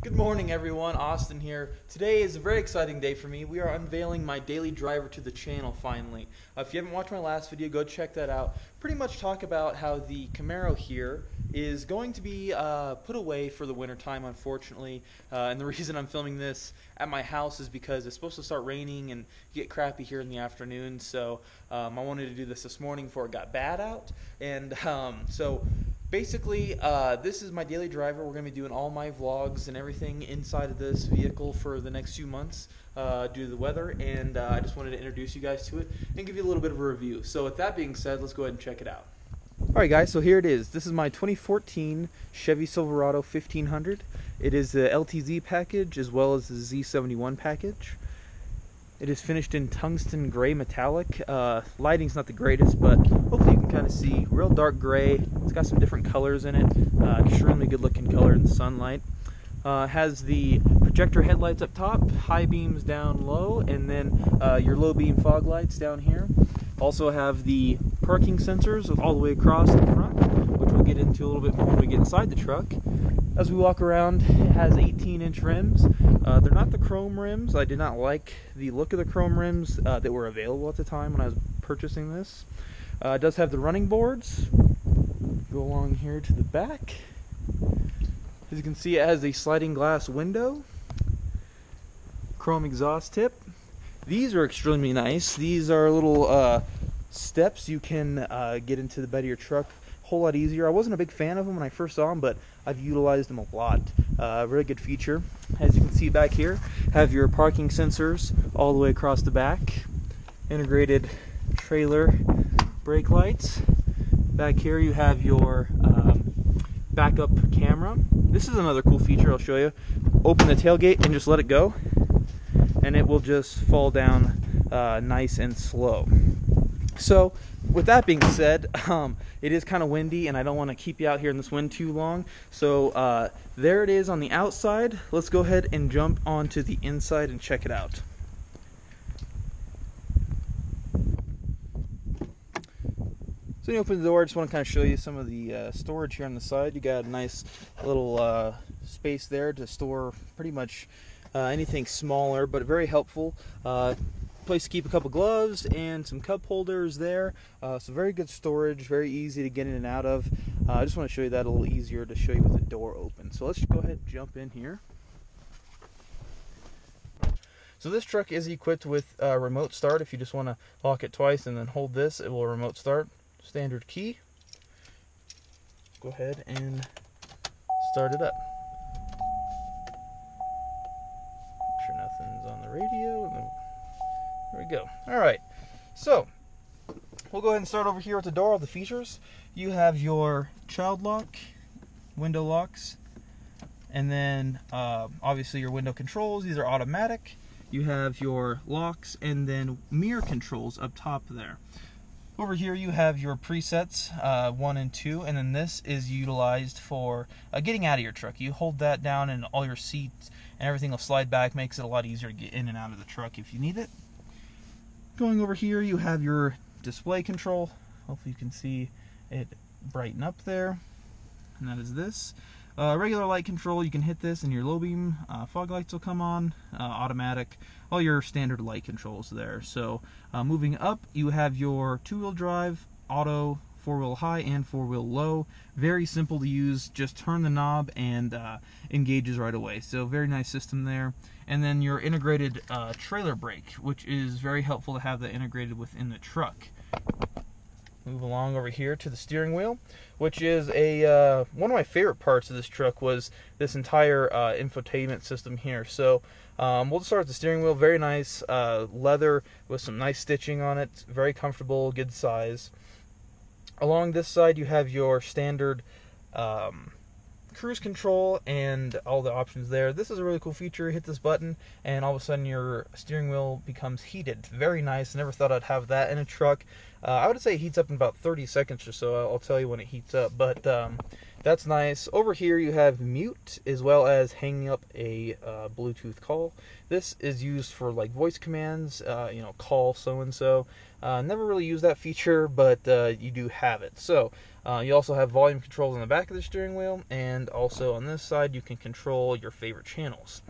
Good morning everyone, Austin here. Today is a very exciting day for me. We are unveiling my daily driver to the channel finally. If you haven't watched my last video, go check that out. Pretty much talk about how the Camaro here is going to be put away for the winter time, unfortunately. And the reason I'm filming this at my house is because it's supposed to start raining and get crappy here in the afternoon. So I wanted to do this morning before it got bad out. And basically, this is my daily driver. We're going to be doing all my vlogs and everything inside of this vehicle for the next few months due to the weather, and I just wanted to introduce you guys to it and give you a little bit of a review. So with that being said, let's go ahead and check it out. Alright guys, so here it is. This is my 2014 Chevy Silverado 1500. It is the LTZ package as well as the Z71 package. It is finished in tungsten gray metallic. Lighting's not the greatest, but hopefully you can kind of see. Real dark gray. It's got some different colors in it. Extremely good looking color in the sunlight. Has the projector headlights up top, high beams down low, and then your low beam fog lights down here. Also have the parking sensors all the way across the front, which we'll get into a little bit more when we get inside the truck. As we walk around, it has 18-inch rims. They're not the chrome rims. I did not like the look of the chrome rims that were available at the time when I was purchasing this. It does have the running boards. Go along here to the back. As you can see, it has a sliding glass window. Chrome exhaust tip. These are extremely nice. These are little steps you can get into the bed of your truck a whole lot easier. I wasn't a big fan of them when I first saw them, but I've utilized them a lot. Really good feature. As you can see back here, have your parking sensors all the way across the back. Integrated trailer brake lights. Back here you have your backup camera. This is another cool feature I'll show you. Open the tailgate and just let it go, and it will just fall down nice and slow. So with that being said, it is kind of windy and I don't want to keep you out here in this wind too long. So there it is on the outside. Let's go ahead and jump onto the inside and check it out. So when you open the door, I just want to kind of show you some of the storage here on the side. You got a nice little space there to store pretty much anything smaller, but very helpful. Place to keep a couple gloves and some cup holders there. So very good storage, very easy to get in and out of. I just want to show you that a little easier to show you with the door open. So let's go ahead and jump in here. So this truck is equipped with remote start. If you just want to lock it twice and then hold this, it will remote start. Standard key. Go ahead and start it up. Make sure nothing's on the radio. There we go. Alright, so we'll go ahead and start over here with the door, all the features. You have your child lock, window locks, and then obviously your window controls. These are automatic. You have your locks and then mirror controls up top there. Over here you have your presets, 1 and 2, and then this is utilized for getting out of your truck. You hold that down and all your seats and everything will slide back, makes it a lot easier to get in and out of the truck if you need it. Going over here you have your display control. Hopefully you can see it brighten up there, and that is this. Regular light control, you can hit this and your low beam fog lights will come on, automatic, all your standard light controls there. So moving up, you have your 2-wheel drive, auto, 4-wheel high and 4-wheel low. Very simple to use, just turn the knob and engages right away. So very nice system there. And then your integrated trailer brake, which is very helpful to have that integrated within the truck. Move along over here to the steering wheel, which is a one of my favorite parts of this truck was this entire infotainment system here. So we'll start with the steering wheel. Very nice leather with some nice stitching on it. Very comfortable, good size. Along this side you have your standard cruise control and all the options there. This is a really cool feature. Hit this button and all of a sudden your steering wheel becomes heated. Very nice. Never thought I'd have that in a truck. I would say it heats up in about 30 seconds or so. I'll tell you when it heats up, but That's nice. Over here you have mute, as well as hanging up a Bluetooth call. This is used for like voice commands, call so-and-so. Never really use that feature, but you do have it. So you also have volume controls on the back of the steering wheel, and also on this side you can control your favorite channels.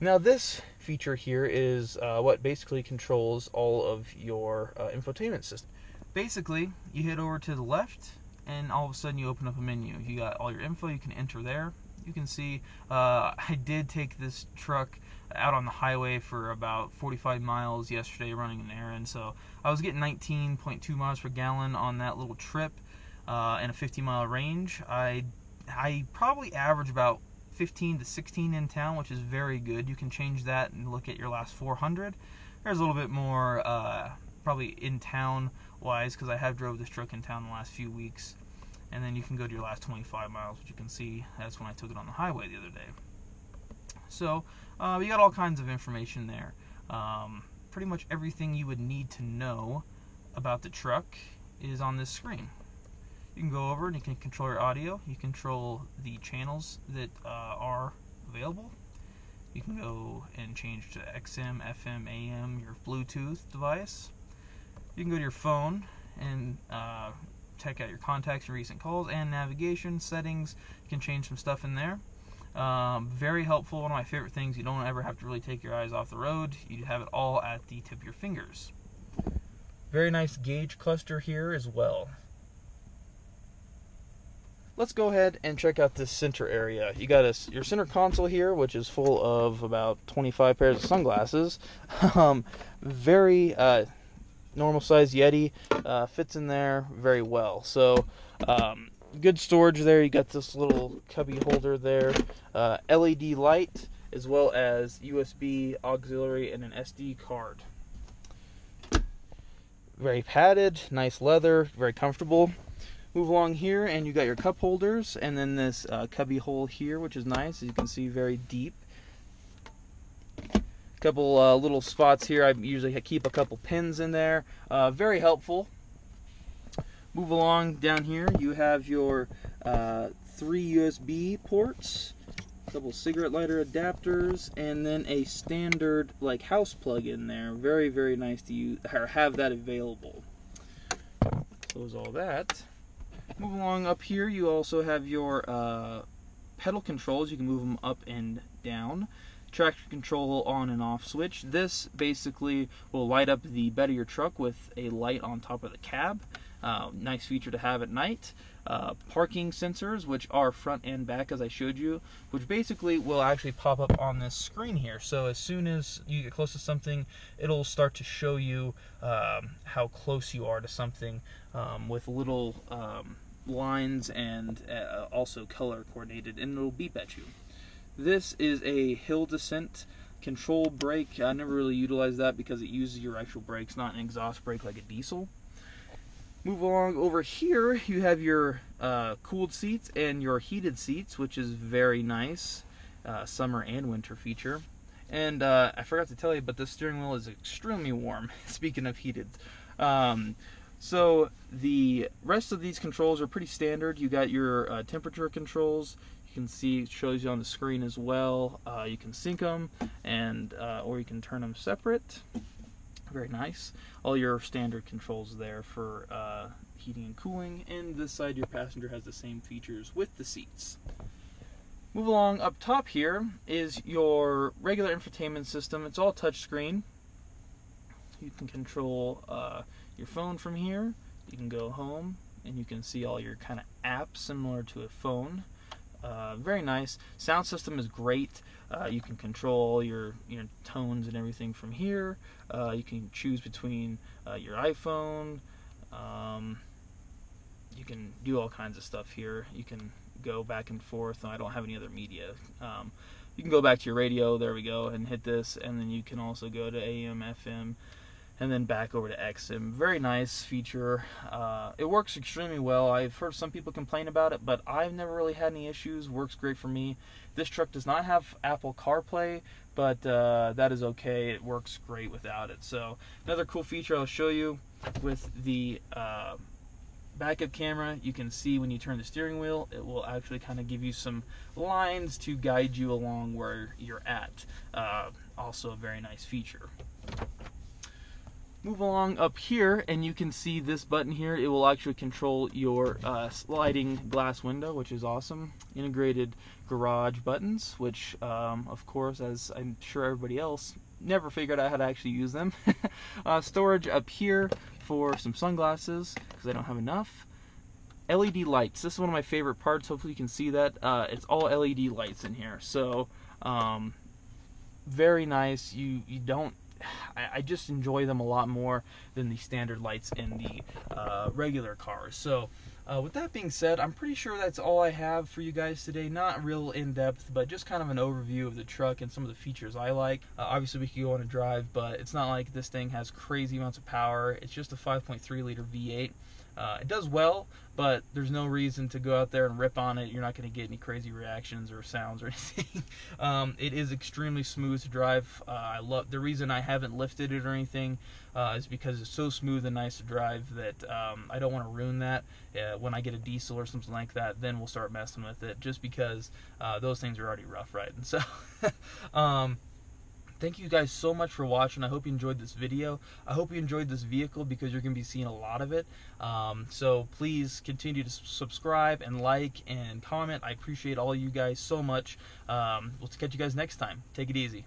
Now this feature here is what basically controls all of your infotainment system. Basically, you head over to the left, and all of a sudden you open up a menu. You got all your info, you can enter there. You can see I did take this truck out on the highway for about 45 miles yesterday running an errand, so I was getting 19.2 miles per gallon on that little trip in a 50-mile range. I probably average about 15 to 16 in town, which is very good. You can change that and look at your last 400. There's a little bit more probably in town wise, because I have drove this truck in town the last few weeks. And then you can go to your last 25 miles, which you can see that's when I took it on the highway the other day. So you got all kinds of information there. Pretty much everything you would need to know about the truck is on this screen. You can go over and you can control your audio. You control the channels that are available. You can go and change to XM, FM, AM, your Bluetooth device. You can go to your phone and check out your contacts and recent calls, and navigation settings. You can change some stuff in there. Very helpful. One of my favorite things. You don't ever have to really take your eyes off the road. You have it all at the tip of your fingers. Very nice gauge cluster here as well. Let's go ahead and check out this center area. You got your center console here, which is full of about 25 pairs of sunglasses. Very normal size Yeti, fits in there very well. So good storage there. You got this little cubby holder there, LED light, as well as USB auxiliary and an SD card. Very padded, nice leather, very comfortable. Move along here, and you got your cup holders, and then this cubby hole here, which is nice. As you can see, very deep. Couple little spots here. I usually keep a couple pins in there. Very helpful. Move along down here. You have your 3 USB ports, a couple cigarette lighter adapters, and then a standard like house plug in there. Very, very nice to use or have that available. Close all that. Move along up here, you also have your pedal controls. You can move them up and down. Traction control on and off switch. This basically will light up the bed of your truck with a light on top of the cab. Nice feature to have at night. Parking sensors, which are front and back as I showed you, which basically will actually pop up on this screen here. So as soon as you get close to something, it'll start to show you how close you are to something with little lines and also color coordinated, and it'll beep at you. This is a hill descent control brake. I never really utilize that because it uses your actual brakes, not an exhaust brake like a diesel. Move along over here, you have your cooled seats and your heated seats, which is very nice. Summer and winter feature. And I forgot to tell you, but the steering wheel is extremely warm, speaking of heated. So the rest of these controls are pretty standard. You got your temperature controls. You can see it shows you on the screen as well. You can sync them, and or you can turn them separate. Very nice. All your standard controls there for heating and cooling. And this side, your passenger has the same features with the seats. Move along. Up top here is your regular infotainment system. It's all touchscreen. You can control your phone from here. You can go home, and you can see all your kind of apps similar to a phone. Very nice. Sound system is great. You can control your tones and everything from here. You can choose between your iPhone. You can do all kinds of stuff here. You can go back and forth. I don't have any other media. You can go back to your radio. There we go, and hit this, and then you can also go to AM, FM, and then back over to XM. Very nice feature. It works extremely well. I've heard some people complain about it, but I've never really had any issues. Works great for me. This truck does not have Apple CarPlay, but that is okay. It works great without it. So another cool feature I'll show you with the backup camera, you can see when you turn the steering wheel, it will actually kind of give you some lines to guide you along where you're at. Also a very nice feature. Move along up here and you can see this button here. It will actually control your sliding glass window, which is awesome. Integrated garage buttons, which of course, as I'm sure everybody else, never figured out how to actually use them. Storage up here for some sunglasses because I don't have enough. LED lights. This is one of my favorite parts. Hopefully you can see that. It's all LED lights in here. So very nice. I just enjoy them a lot more than the standard lights in the regular cars. So with that being said, I'm pretty sure that's all I have for you guys today. Not real in-depth, but just kind of an overview of the truck and some of the features I like. Obviously we could go on a drive, but it's not like this thing has crazy amounts of power. It's just a 5.3 liter V8. It does well, but there's no reason to go out there and rip on it. You're not going to get any crazy reactions or sounds or anything. It is extremely smooth to drive. I love the reason I haven't lifted it or anything is because it's so smooth and nice to drive that I don't want to ruin that. When I get a diesel or something like that, then we'll start messing with it, just because those things are already rough riding. So thank you guys so much for watching. I hope you enjoyed this video. I hope you enjoyed this vehicle because you're going to be seeing a lot of it. So please continue to subscribe and like and comment. I appreciate all you guys so much. We'll catch you guys next time. Take it easy.